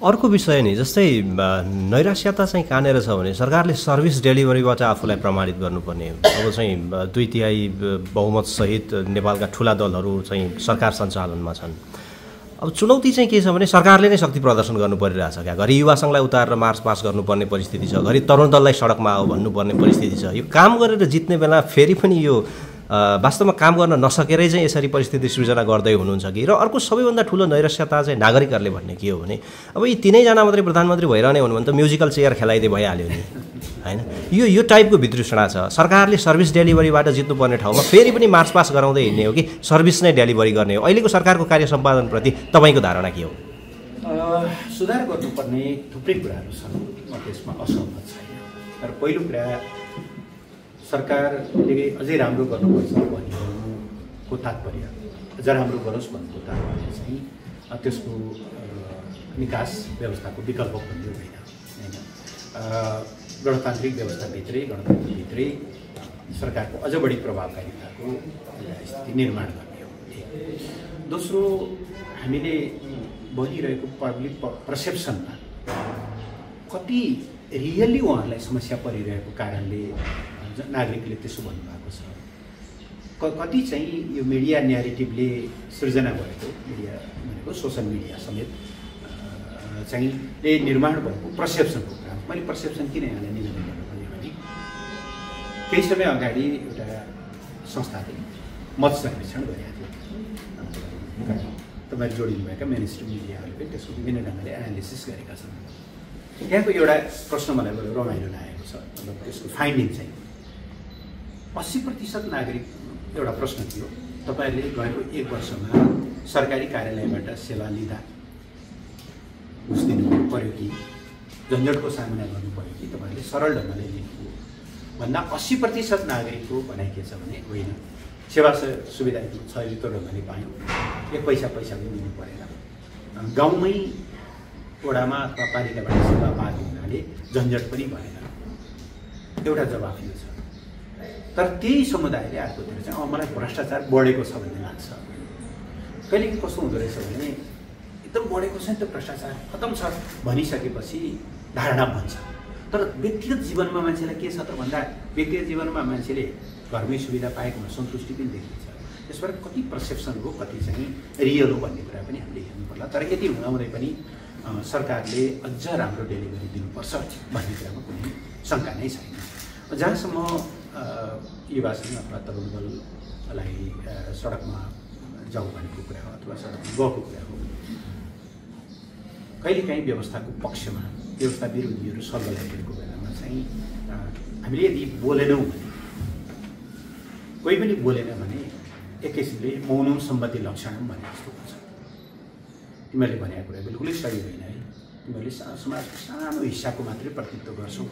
अर्को विषय नि जस्तै नैराश्यता चाहिँ कहाँनिर छ भने सरकारले सर्भिस डेलिभरीबाट आफूलाई प्रमाणित गर्नुपर्ने। अब चाहिँ 2/3 बहुमतसहित नेपालका ठुला दलहरू चाहिँ सरकार सञ्चालनमा छन्। अब चुनौती चाहिँ के छ भने सरकारले नै शक्ति प्रदर्शन गर्नु परिरहेछ क्या। घरि युवा सङ्घलाई उतारेर मार्च पास गर्नुपर्ने परिस्थिति छ, घरि तरुण दललाई सडकमा आओ भन्नुपर्ने परिस्थिति छ। यो काम गरेर जित्ने बेला फेरि पनि यो वास्तवमा काम गर्न नसकेरै चाहिँ यसरी परिस्थिति सृजना गर्दै हुनुहुन्छ कि। र अर्को सबैभन्दा ठुलो नैराश्यता चाहिँ नागरिकहरूले भन्ने के हो भने अब यी तिनैजना मात्रै प्रधानमन्त्री भइरहने हुनु भने त म्युजिकल चेयर खेलाइदिए भइहाल्यो नि हैन। यो टाइपको भितृष्णा छ। सरकारले सर्भिस डेलिभरीबाट जित्नुपर्ने ठाउँमा फेरि पनि मार्च पास गराउँदै हिँड्ने हो कि सर्भिस नै डेलिभरी गर्ने हो। अहिलेको सरकारको कार्य सम्पादनप्रति तपाईँको धारणा के हो? सुधार गर्नुपर्ने थुप्रै कुराहरू छन्, म त्यसमा असहमत छैन। तर पहिलो कुरा सरकारले अझै राम्रो गर्नुपर्छ भन्नुको तात्पर्य, अझ राम्रो गरोस् भन्नुको तात्पर्य चाहिँ त्यसको निकास व्यवस्थाको विकल्प खोज्नु होइन होइन। गणतान्त्रिक व्यवस्थाभित्रै सरकारको अझ बढी प्रभावकारिताको स्थिति निर्माण गर्ने हो। दोस्रो, हामीले भनिरहेको पब्लिक पर्सेप्सनमा कति रियल्ली उहाँहरूलाई समस्या परिरहेको कारणले नागरिकले त्यसो भन्नुभएको छ, कति चाहिँ यो मिडिया न्यारेटिभले सृजना भएको, मिडिया भनेको सोसल मिडिया समेत चाहिँ निर्माण भएको पर्सेप्सनको कुरा। मैले पर्सेप्सन किन यहाँलाई निवेदन गर्नु पर्यो भने केही समय अगाडि एउटा संस्थाले मत सर्वेक्षण गरेको थियो। तपाईँहरू जोडिनुभएका मेन स्ट्रिम मिडियाहरूले त्यसको विभिन्न ढङ्गले एनालिसिस गरेका छन्। त्यहाँको एउटा प्रश्न मलाई बडो रमाइलो लागेको छ। मतलब त्यसको फाइन्डिङ चाहिँ 80% नागरिक, एउटा प्रश्न थियो, तपाईँहरूले गएको 1 वर्षमा सरकारी कार्यालयबाट सेवा लिँदा घुस दिनु पर्यो कि झन्झटको सामना गर्नु पर्यो कि तपाईँहरूले सरल ढङ्गले लिनुभयो भन्दा 80% नागरिकको भनाइ के छ भने होइन, सेवा सुविधा छरितो ढङ्गले पायौँ, 1 पैसा पनि दिनु परेन, गाउँमै वडामा अथवा पालिकाबाट सेवा पाएको हुनाले झन्झट पनि भएन, एउटा जवाफ यो छ। तर त्यही समुदायले अर्कोतिर चाहिँ मलाई भ्रष्टाचार बढेको छ भन्ने लाग्छ। कहिलेकाहीँ कस्तो हुँदो रहेछ भने एकदम बढेको छ नि त, भ्रष्टाचार खतम छ भनिसकेपछि धारणा भन्छ। तर व्यक्तिगत जीवनमा मान्छेलाई के छ त भन्दा व्यक्तिगत जीवनमा मान्छेले घरमै सुविधा पाएकोमा सन्तुष्टि पनि देखिन्छ। त्यसबाट कति पर्सेप्सन हो, कति चाहिँ रियल हो भन्ने कुरा पनि हामीले हेर्नु पर्ला। तर यति हुँदाहुँदै पनि सरकारले अझ राम्रो डेलिभरी दिनुपर्छ भन्ने कुरामा कुनै शङ्का नै छैन। जहाँसम्म युवा सङ्घ अथवा तरुण दललाई सडकमा जाऊ भनेको कुरा हो अथवा सडकमा गएको कुरा हो, कहिलेकाहीँ व्यवस्थाको पक्षमा व्यवस्था विरोधीहरू सल्लाह गरेको बेलामा चाहिँ हामीले यदि बोलेनौँ भने, कोही पनि बोलेन भने एक किसिमले मौनम सम्मति लक्षणम भने जस्तो हुन्छ। तिमीहरूले भनेको कुरा बिल्कुलै सही होइन है, तिमीहरूले समाजको सानो हिस्साको मात्रै प्रतिनिधित्व गर्छौ,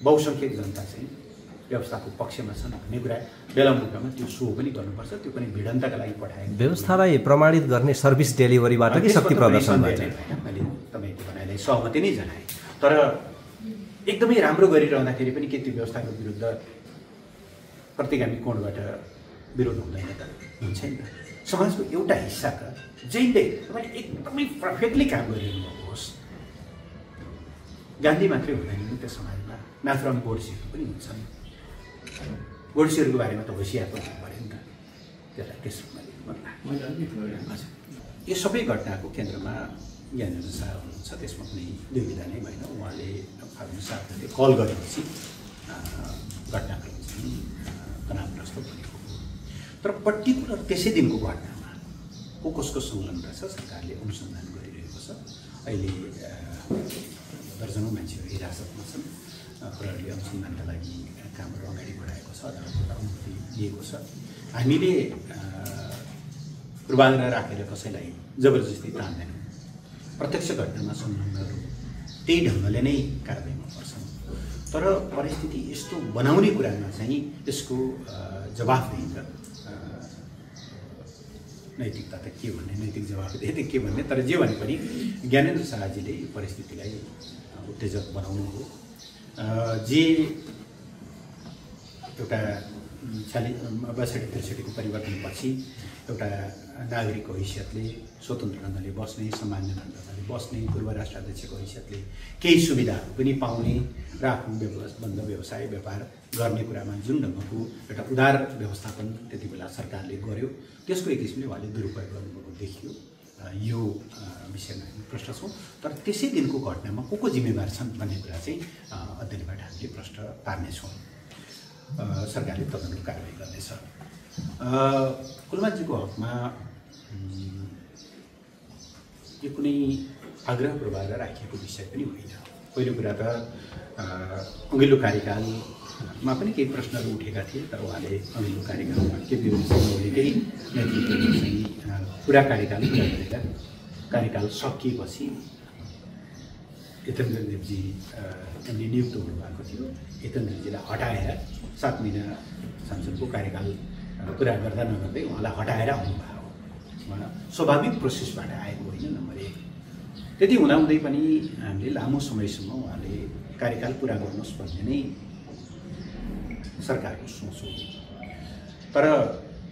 बहुसङ्ख्यक जनता चाहिँ व्यवस्थाको पक्षमा छन् भन्ने कुरा बेला मौकामा त्यो सो पनि गर्नुपर्छ। त्यो पनि भिडन्तका लागि पठाएको व्यवस्थालाई प्रमाणित गर्ने सर्भिस डेलिभरीबाट कि शक्ति प्रदर्शनबाट मैले तपाईँको भनाइलाई सहमति नै जनाएँ। तर एकदमै राम्रो गरिरहँदाखेरि पनि के त्यो व्यवस्थाको विरुद्ध प्रतिगामी कोणबाट विरोध हुँदैन त? हुन्छ नि त। समाजको एउटा हिस्साका जहिले तपाईँले एकदमै पर्फेक्टली काम गरिरहनु होस्, गान्धी मात्रै हुँदैन नि त्यो समाजमा, नाथुराम गोडसेहरू पनि हुन्छन्। गोडसेहरूको बारेमा त होसियार पनि हुनु पऱ्यो नि त, त्यसलाई त्यस रूपमा लिनु। हजुर, यो सबै घटनाको केन्द्रमा ज्ञानेन्द्र शाह हुनुहुन्छ। त्यसमा कुनै दुविधा नै भएन। उहाँले आफ्नो साथीले कल गरेपछि घटनाक्रम चाहिँ तनावग्रस्त बनेको हो। तर पर्टिकुलर त्यसै दिनको घटनामा कसको संलग्न रहेछ सरकारले अनुसन्धान गरिरहेको छ। अहिले दर्जनौँ मान्छेहरू हिरासतमा छन्। प्रहरीले अनुसन्धानका लागि कामहरू अगाडि बढाएको छ, अदालतबाट अनुमति दिएको छ। हामीले पूर्वाग्रह राखेर कसैलाई जबरजस्ती तान्दैनौँ। प्रत्यक्ष घटनामा संलग्नहरू त्यही ढङ्गले नै कारबाहीमा पर्छन्। तर परिस्थिति यस्तो बनाउने कुरामा चाहिँ यसको जवाफदेही त नैतिकता त के भन्ने, नैतिक जवाफदेही त के भन्ने। तर जे भने पनि ज्ञानेन्द्र शाहजीले यो परिस्थितिलाई उत्तेजक बनाउनु हो। जे एउटा 62-63 को परिवर्तनपछि एउटा नागरिकको हैसियतले स्वतन्त्र ढङ्गले बस्ने, सामान्य ढङ्गले बस्ने, पूर्व राष्ट्राध्यक्षको हैसियतले केही सुविधाहरू पनि पाउने र आफ्नो बन्द व्यवसाय व्यापार गर्ने कुरामा जुन ढङ्गको एउटा उदार व्यवस्थापन त्यति बेला सरकारले गर्यो, त्यसको एक किसिमले उहाँले दुरुपयोग गर्नुभएको देखियो। यो विषयमा हामी प्रश्न छौँ। तर त्यसै दिनको घटनामा को जिम्मेवार छन् भन्ने कुरा चाहिँ अध्ययनबाट हामीले प्रश्न पार्नेछौँ। सरकारले तदनुरूप कारबाही गर्नेछ। कुलमानजीको हकमा यो कुनै आग्रह प्रभाव राखिएको विषय पनि होइन। पहिलो कुरा त अघिल्लो कार्यकालमा पनि केही प्रश्नहरू उठेका थिए, तर उहाँले अघिल्लो कार्यकालमा केपी ओलीकै नेतृत्वमा चाहिँ पुरा कार्यकाल पुरा गरेका, कार्यकाल सकिएपछि यतेन्द्र देवजी उनले नियुक्त हुनुभएको थियो। यतेन्द्रजीलाई हटाएर 7 महिना सांसदको कार्यकाल पुरा गर्दा नगर्दै उहाँलाई हटाएर आउनुभयो। उहाँ स्वाभाविक प्रोसेसबाट आएको होइन, नम्बर 1। त्यति हुँदाहुँदै पनि हामीले लामो समयसम्म उहाँले कार्यकाल पुरा गर्नुहोस् भन्ने नै सरकारको सोच हो। तर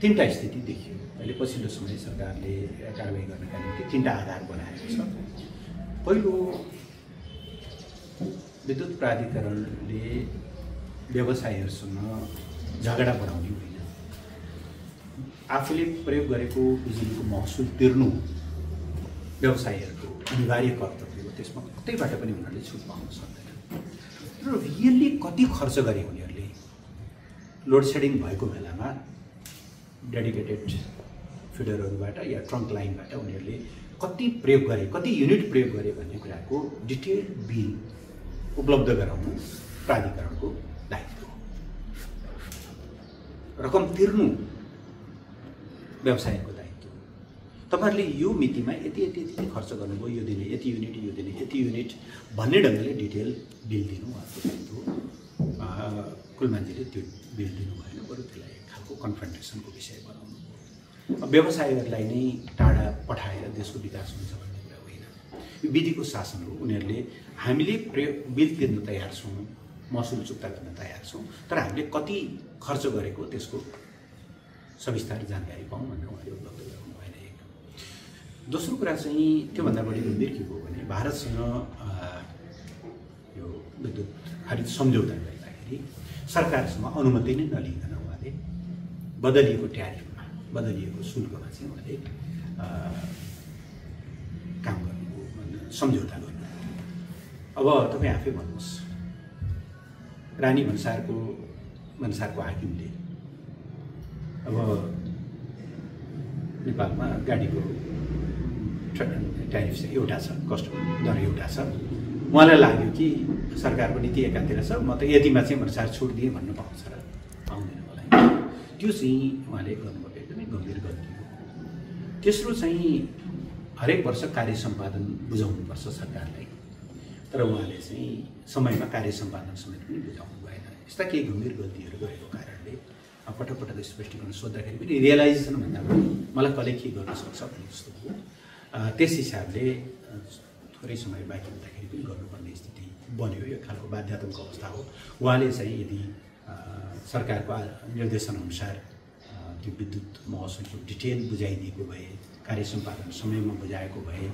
3टा स्थिति देखियो। अहिले पछिल्लो समय सरकारले कारबाही गर्नका निम्ति 3टा आधार बनाएको छ। पहिलो, विद्युत प्राधिकरणले व्यवसायीहरूसँग झगडा बढाउने होइन, आफूले प्रयोग गरेको बिजुलीको महसुल तिर्नु व्यवसायीहरूको अनिवार्य कर्तव्य हो। त्यसमा कतैबाट पनि उनीहरूले छुट पाउन सक्दैन। र रियल्ली कति खर्च गरे उनीहरूले लोड सेडिङ भएको बेलामा डेडिकेटेड फिडरहरूबाट या ट्रङ्क लाइनबाट उनीहरूले कति प्रयोग गरे, कति युनिट प्रयोग गरे भन्ने कुराको डिटेल बिल उपलब्ध गराउनु प्राधिकरणको दायित्व हो। रकम तिर्नु व्यवसायको दायित्व हो। तपाईँहरूले यो मितिमा यति यति यति खर्च गर्नुभयो, यो दिने यति युनिट, यो दिने यति युनिट भन्ने ढङ्गले डिटेल बिल दिनु उहाँको दायित्व हो। कुलमानजीले त्यो बिल दिनु भएन, बरु त्यसलाई एक खालको कन्फ्रन्टेसनको विषय बनाउनु हो। व्यवसायीहरूलाई नै टाढा पठाएर देशको विकास हुन्छ भन्ने कुरा होइन। यो विधिको शासन हो। उनीहरूले हामीले बिल तिर्न तयार छौँ, महसुल चुक्ता गर्न तयार छौँ, तर हामीले कति खर्च गरेको त्यसको सविस्तार जानकारी पाऊँ भनेर उहाँले उपलब्ध गराउनु भएन। एक दोस्रो कुरा चाहिँ त्योभन्दा बढी गम्भीर के हो भने भारतसँग यो विद्युत खरिद सम्झौता गर्दाखेरि सरकारसँग अनुमति नै नलिकन उहाँले बदलिएको ट्यारिफमा, बदलिएको शुल्कमा चाहिँ उहाँले काम गर्नुभयो, सम्झौता गर्नुभयो। अब तपाईँ आफै भन्नुहोस्, रानी भन्सारको हाकिमले अब नेपालमा गाडीको ट्यारिफ चाहिँ एउटा छ, कस्टम दर एउटा छ। उहाँलाई लाग्यो कि सरकारको नीति एकातिर छ, म त यतिमा चाहिँ भन्सार छुट दिएँ भन्नु पाउँछ र पाउँदैन मलाई। त्यो चाहिँ उहाँले गर्नुभएको एकदमै गम्भीर गल्ती हो। तेस्रो चाहिँ हरेक वर्ष कार्य सम्पादन बुझाउनुपर्छ सरकारलाई, तर उहाँले चाहिँ समयमा कार्य सम्पादन समेत पनि बुझाउनु भएन। यस्ता केही गम्भीर गल्तीहरू गरेको कारणले पटक पटक स्पष्टीकरण सोद्धाखेरि पनि रियलाइजेसन भन्दा पनि मलाई कसले के गर्न सक्छ भन्ने जस्तो हो। त्यस हिसाबले थोरै समय बाँकी हुँदाखेरि पनि गर्नुपर्ने स्थिति बन्यो। यो खालको बाध्यात्मक अवस्था हो। उहाँले चाहिँ यदि सरकारको निर्देशनअनुसार त्यो विद्युत महसुलको डिटेल बुझाइदिएको भए, कार्य सम्पादन समयमा बुझाएको भए,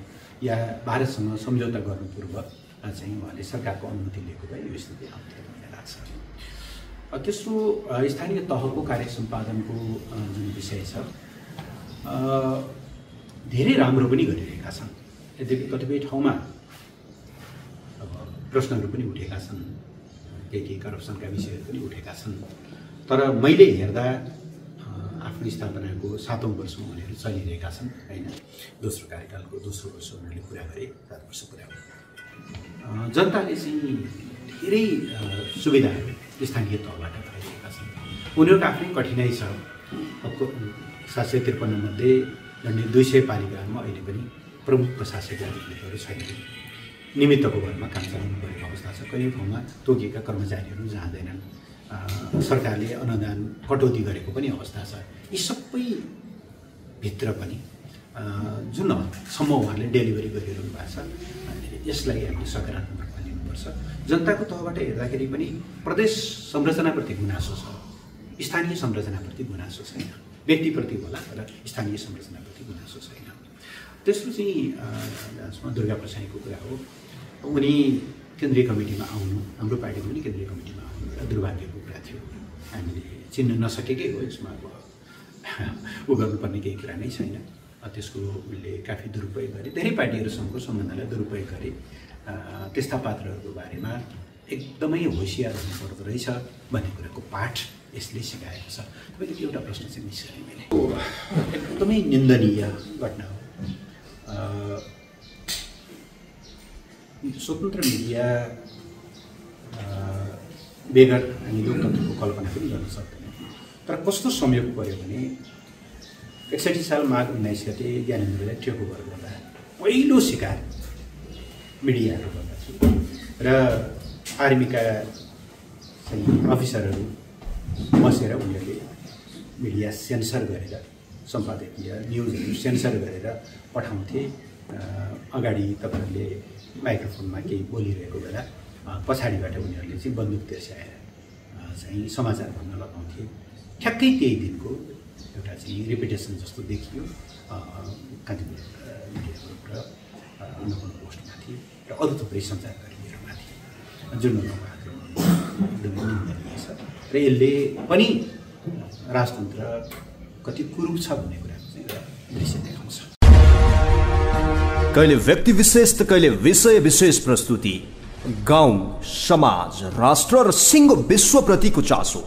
या भारतसँग सम्झौता गर्नु पूर्व चाहिँ उहाँले सरकारको अनुमति लिएको भए यो स्थिति आउँथ्यो भन्ने लाग्छ। तेस्रो, स्थानीय तहको कार्य सम्पादनको जुन विषय छ धेरै राम्रो पनि गरिरहेका छन्। यद्यपि कतिपय ठाउँमा अब प्रश्नहरू पनि उठेका छन्, केही करप्सनका विषयहरू पनि उठेका छन्। तर मैले हेर्दा आफ्नो स्थापनाको 7औं वर्षमा उनीहरू चलिरहेका छन् होइन। दोस्रो कार्यकालको दोस्रो वर्ष उनीहरूले पुरा गरे, 7 वर्ष पुरा गरे। जनताले चाहिँ धेरै सुविधाहरू स्थानीय तहबाट पाइरहेका छन्। उनीहरूको आफ्नै कठिनाइ छ। 753 मध्ये झन्डै 200 पालिकाहरूमा अहिले पनि प्रमुख प्रशासकीय अधिकारीहरू छैन। निमित्तको भरमा काम चलाउनु परेको अवस्था छ। कयौँ ठाउँमा तोकिएका कर्मचारीहरू जाँदैनन्। सरकारले अनुदान कटौती गरेको पनि अवस्था छ। यी सबै भित्र पनि जुन सम्म उहाँले डेलिभरी गरिरहनु भएको छ, यसलाई हामीले सकारात्मक रूपमा लिनुपर्छ। जनताको तहबाट हेर्दाखेरि पनि प्रदेश संरचनाप्रति गुनासो छ। स्थानीय संरचनाप्रति गुनासो छैन, व्यक्तिप्रति होला तर स्थानीय संरचनाप्रति गुनासो छैन। तेस्रो चाहिँ जसमा दुर्गा प्रसाईको कुरा हो, उनी केन्द्रीय कमिटीमा आउनु, हाम्रो पार्टीको पनि केन्द्रीय कमिटीमा आउनु एउटा दुर्भाग्यको कुरा थियो। हामीले चिन्न नसकेकै हो, यसमा अब ऊ गर्नुपर्ने केही कुरा नै छैन। त्यसको उसले काफी दुरुपयोग गरे, धेरै पार्टीहरूसँगको सम्बन्धलाई दुरुपयोग गरे। त्यस्ता पात्रहरूको बारेमा एकदमै होसियार हुनुपर्दो रहेछ भन्ने कुराको पाठ यसले सिकाएको छ। तपाईँको एउटा प्रश्न चाहिँ मिस गरेँ मैले, एकदमै निन्दनीय घटना हो। स्वतन्त्र मिडिया बेगर हामी लोकतन्त्रको कल्पना पनि गर्न सक्दैनौँ। तर कस्तो संयोग पर्यो भने 61 साल माघ 19 गते ज्ञानेन्द्रलाई टेक ओभर गर्दा पहिलो शिकार मिडियाहरू गर्दा थियो र आर्मीका चाहिँ अफिसरहरू बसेर उनीहरूले मिडिया सेन्सर गरेर, सम्पादकीय न्युजहरू सेन्सर गरेर पठाउँथे। अगाडि तपाईँहरूले माइक्रोफोनमा केही बोलिरहेको बेला पछाडिबाट उनीहरूले चाहिँ बन्दुक तेर्स्याएर चाहिँ समाचार भन्न लगाउँथे। ठ्याक्कै त्यही दिनको एउटा चाहिँ रिपिटेसन जस्तो देखियो कान्तिपुर मिडियाको र अन्नपूर्ण पोस्टमाथि र अरू थुप्रै सञ्चारकर्मीहरूमाथि, जुन एकदमै निन्दनीय छ र यसले पनि राजतन्त्र कति कुरूप छ भन्ने कुराको चाहिँ एउटा दृश्य देखाउँछ। कहिले व्यक्ति विशेष त कहिले विषय विशेष प्रस्तुति, गाउँ, समाज, राष्ट्र र सिङ्गो विश्वप्रतिको चासो,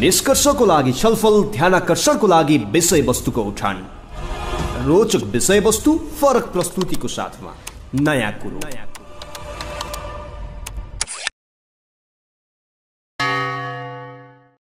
निष्कर्षको लागि छलफल, ध्यानाकर्षणको लागि विषयवस्तुको उठान, रोचक विषयवस्तु, फरक प्रस्तुतिको साथमा नयाँ कुरो।